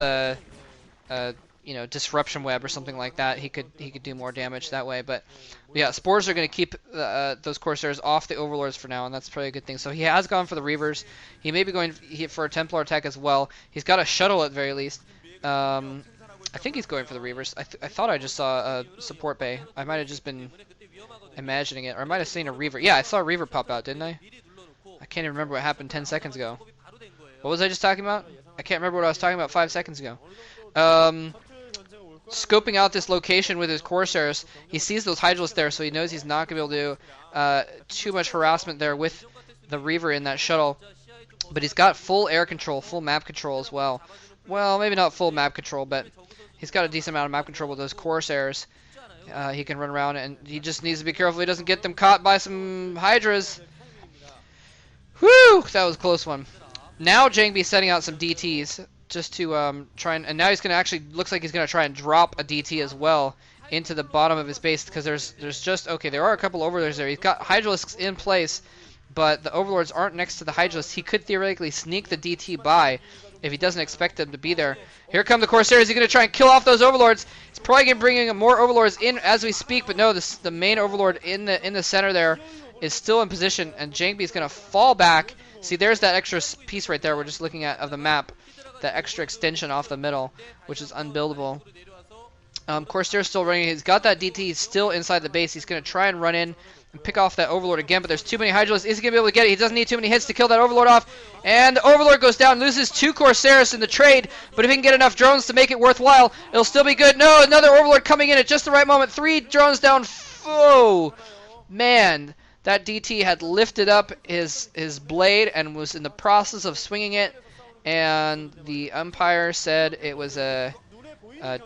you know, disruption web or something like that, he could do more damage that way. But yeah, spores are going to keep those Corsairs off the Overlords for now, and that's probably a good thing. So he has gone for the Reavers. He may be going for a Templar attack as well. He's got a shuttle at the very least. I think he's going for the Reavers. I thought I just saw a support bay. I might have just been imagining it, or I might have seen a Reaver. Yeah, I saw a Reaver pop out, didn't I? I can't even remember what happened 10 seconds ago. What was I just talking about? I can't remember what I was talking about 5 seconds ago. Scoping out this location with his Corsairs, he sees those Hydralisks there, so he knows he's not going to be able to do too much harassment there with the Reaver in that shuttle. But he's got full air control, full map control as well. Well, maybe not full map control, but he's got a decent amount of map control with those Corsairs. He can run around, and he just needs to be careful he doesn't get them caught by some Hydras. Whew! That was a close one. Now Jangbi's setting out some DTs just to try and now he's going to actually, looks like he's going to try and drop a DT as well into the bottom of his base, because there's just, okay, there are a couple Overlords there. He's got Hydralisks in place, but the Overlords aren't next to the Hydralisks. He could theoretically sneak the DT by if he doesn't expect them to be there. Here come the Corsairs. He's going to try and kill off those Overlords. He's probably going to bring in more Overlords in as we speak, but no, the main Overlord in the center there is still in position, and Jangbi is going to fall back. See, there's that extra piece right there we're just looking at of the map, that extra extension off the middle, which is unbuildable. Corsair's still running. He's got that DT. He's still inside the base. He's going to try and run in and pick off that Overlord again, but there's too many Hydralisks. Is he going to be able to get it? He doesn't need too many hits to kill that Overlord off. And the Overlord goes down, loses 2 Corsairs in the trade, but if he can get enough drones to make it worthwhile, it'll still be good. No, another Overlord coming in at just the right moment. 3 drones down. Oh, man. That DT had lifted up his blade and was in the process of swinging it, and the umpire said it was a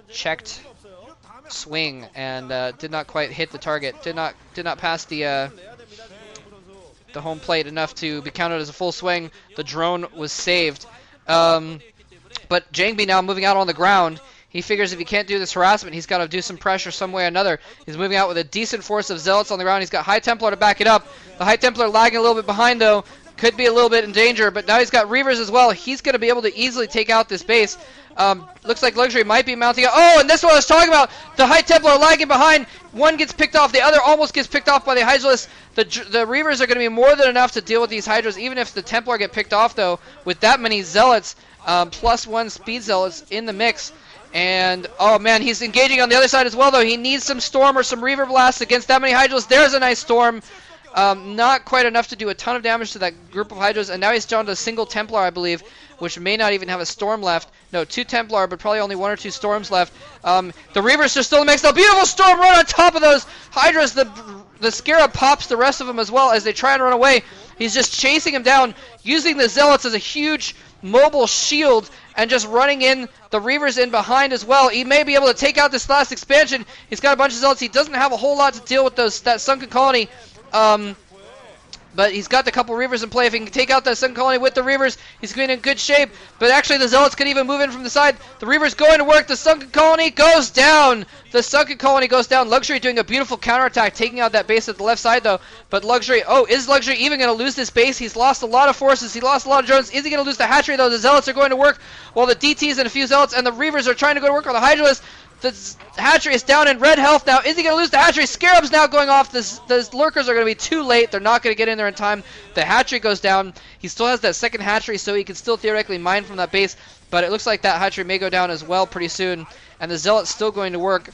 checked swing and did not quite hit the target. Did not pass the home plate enough to be counted as a full swing. The drone was saved. But Jangbi now moving out on the ground. He figures if he can't do this harassment, he's got to do some pressure some way or another. He's moving out with a decent force of Zealots on the ground. He's got High Templar to back it up. The High Templar lagging a little bit behind, though. Could be a little bit in danger, but now he's got Reavers as well. He's going to be able to easily take out this base. Looks like Luxury might be mounting up. Oh, and this is what I was talking about. The High Templar are lagging behind. One gets picked off. The other almost gets picked off by the Hydralisks. The Reavers are going to be more than enough to deal with these Hydras, even if the Templar get picked off, though, with that many Zealots, +1 Speed Zealots in the mix. And, oh man, he's engaging on the other side as well, though. He needs some Storm or some Reaver Blast against that many Hydras. There's a nice Storm. Not quite enough to do a ton of damage to that group of Hydras. And now he's down to a single Templar, I believe, which may not even have a Storm left. No, 2 Templar, but probably only 1 or 2 Storms left. The Reavers are still in the mix, though. Beautiful Storm right on top of those Hydras. The Scarab pops the rest of them as well as they try and run away. He's just chasing him down, using the Zealots as a huge mobile shield, and just running in the Reavers in behind as well. He may be able to take out this last expansion. He's got a bunch of Zealots. He doesn't have a whole lot to deal with that sunken colony. But he's got the couple Reavers in play. If he can take out that Sun Colony with the Reavers, he's going in good shape. But actually, the Zealots can even move in from the side. The Reavers going to work. The Sunken Colony goes down. The Sunken Colony goes down. Luxury doing a beautiful counterattack, taking out that base at the left side, though. But Luxury, oh, is Luxury even going to lose this base? He's lost a lot of forces. He lost a lot of drones. Is he going to lose the hatchery, though? The Zealots are going to work, while the DTs and a few Zealots and the Reavers are trying to go to work on the Hydralisks. The hatchery is down in red health now. Is he going to lose the hatchery? Scarab's now going off. The lurkers are going to be too late. They're not going to get in there in time. The hatchery goes down. He still has that second hatchery, so he can still theoretically mine from that base. But it looks like that hatchery may go down as well pretty soon. And the Zealot's still going to work.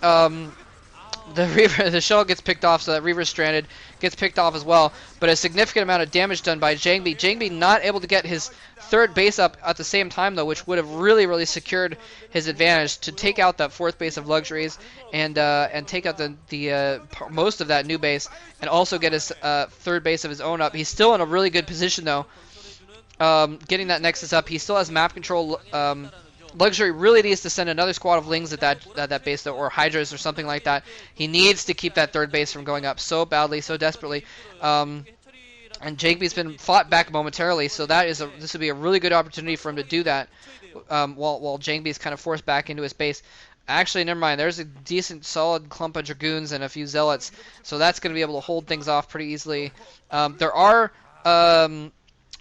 The shell gets picked off, so that Reaver's stranded, gets picked off as well. But a significant amount of damage done by Jangbi. Jangbi not able to get his third base up at the same time, though, which would have really secured his advantage to take out that fourth base of Luxuries and take out the most of that new base, and also get his third base of his own up. He's still in a really good position, though. Getting that Nexus up, he still has map control. Luxury really needs to send another squad of Lings at that base, though, or Hydras or something like that. He needs to keep that third base from going up so badly, so desperately. And Jangbi's been fought back momentarily, so this would be a really good opportunity for him to do that. While Jangbi's kind of forced back into his base. Actually, never mind. There's a decent, solid clump of Dragoons and a few Zealots, so that's going to be able to hold things off pretty easily. There are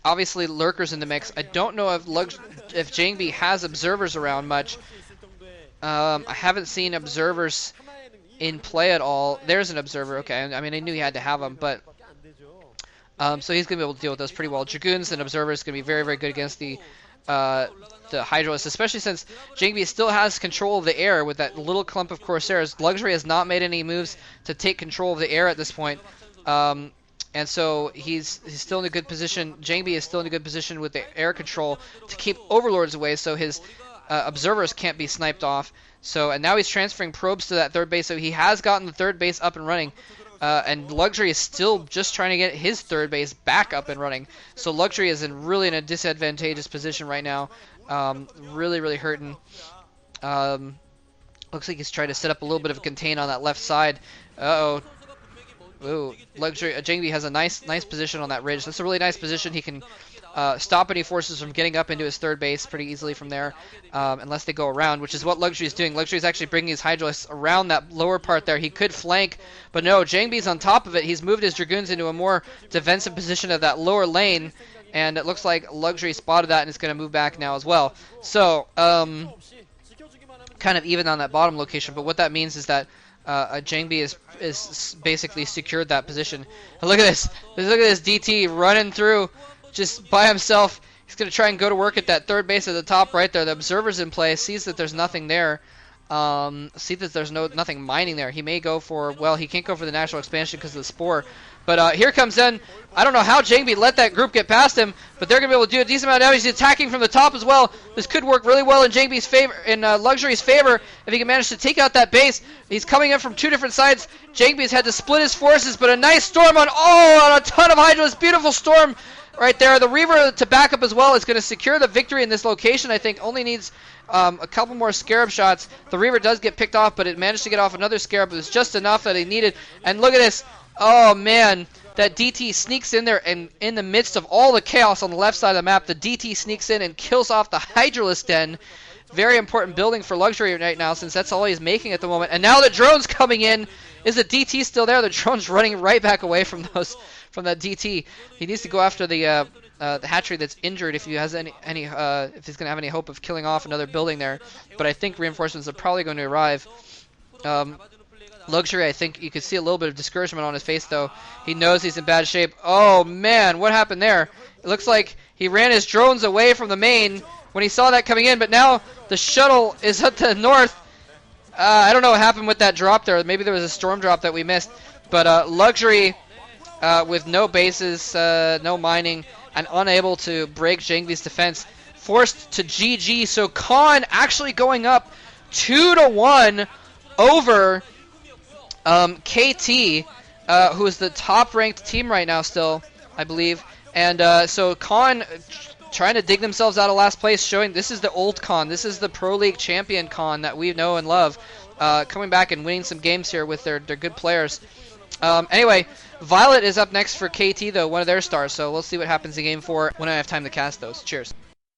obviously lurkers in the mix. I don't know if Jangbi has observers around much. I haven't seen observers in play at all. There's an observer. Okay, I mean I knew he had to have them, but so he's gonna be able to deal with those pretty well. Dragoons and observers gonna be very, very good against the Hydralisk, especially since Jangbi still has control of the air with that little clump of Corsairs. Luxury has not made any moves to take control of the air at this point. And so he's still in a good position. Jangbi is still in a good position with the air control to keep overlords away, so his observers can't be sniped off. So and now he's transferring probes to that third base, so he has gotten the third base up and running. And Luxury is still just trying to get his third base back up and running. So Luxury is really in a disadvantageous position right now. Really, really hurting. Looks like he's trying to set up a little bit of a contain on that left side. Uh-oh. Ooh, Luxury. Jangbi has a nice position on that ridge. That's a really nice position. He can stop any forces from getting up into his third base pretty easily from there, unless they go around, which is what Luxury is doing. Luxury is actually bringing his Hydralisks around that lower part there. He could flank, but no, Jangbi's on top of it. He's moved his Dragoons into a more defensive position of that lower lane, and it looks like Luxury spotted that and is going to move back now as well. So, kind of even on that bottom location, but what that means is that Jangbi is basically secured that position. And look at this. Look at this DT running through just by himself. He's going to try and go to work at that third base at the top right there. The observer's in play, sees that there's nothing there. See that there's nothing mining there. He may go for, well, he can't go for the natural expansion because of the spore. But here comes in, I don't know how Jangbi let that group get past him, but they're going to be able to do a decent amount of damage. He's attacking from the top as well. This could work really well in Jangbi's favor, in Luxury's favor, if he can manage to take out that base. He's coming in from two different sides. Jangbi's had to split his forces, but a nice storm on a ton of Hydras. Beautiful storm right there. The Reaver to back up as well is going to secure the victory in this location. I think only needs a couple more Scarab shots. The Reaver does get picked off, but it managed to get off another Scarab. It was just enough that he needed. And look at this. Oh, man. That DT sneaks in there, and in the midst of all the chaos on the left side of the map, the DT sneaks in and kills off the Hydralisk Den. Very important building for Luxury right now, since that's all he's making at the moment. And now the drone's coming in. Is the DT still there? The drone's running right back away from that DT. He needs to go after the hatchery that's injured if he has if he's going to have any hope of killing off another building there. But I think reinforcements are probably going to arrive. Luxury, I think you could see a little bit of discouragement on his face, though. He knows he's in bad shape. Oh, man, what happened there? It looks like he ran his drones away from the main when he saw that coming in, but now the shuttle is up to the north. I don't know what happened with that drop there. Maybe there was a storm drop that we missed. But Luxury, with no bases, no mining, and unable to break Jangbi's defense, forced to GG. So Khan actually going up 2-1 over KT, who is the top-ranked team right now still, I believe. And so Khan trying to dig themselves out of last place, showing this is the old Khan. This is the Pro League champion Khan that we know and love. Coming back and winning some games here with their good players. Anyway, Violet is up next for KT, though, one of their stars. So we'll see what happens in Game 4 when I have time to cast those. Cheers.